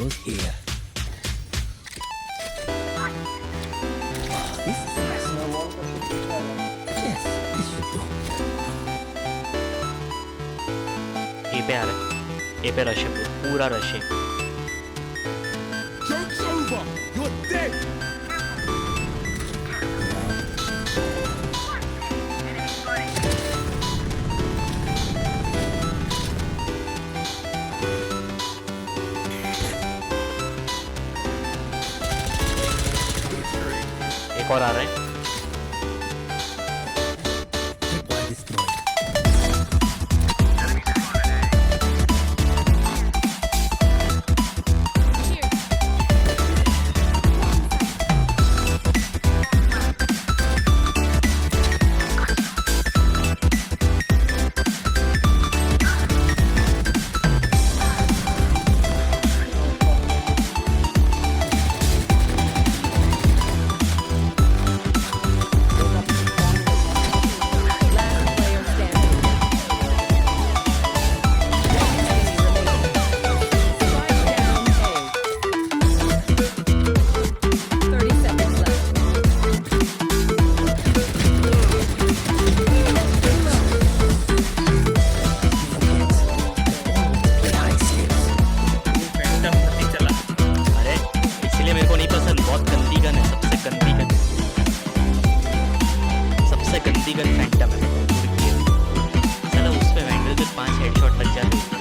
goes here. This is nice. Yes, this should do. ए पे आ रहा है, ए पे रश है, पूरा रश है। Joke's over! You're dead! एक और आ रहा है। Tripwire destroyed. अरे इसलिए मेरे को नहीं पसंद, बहुत गंदी गन है, सबसे गंदी गन, सबसे गंदी गन फैंटम है। साला उस पे वैंडल पे 5 हेडशॉट लग जाते।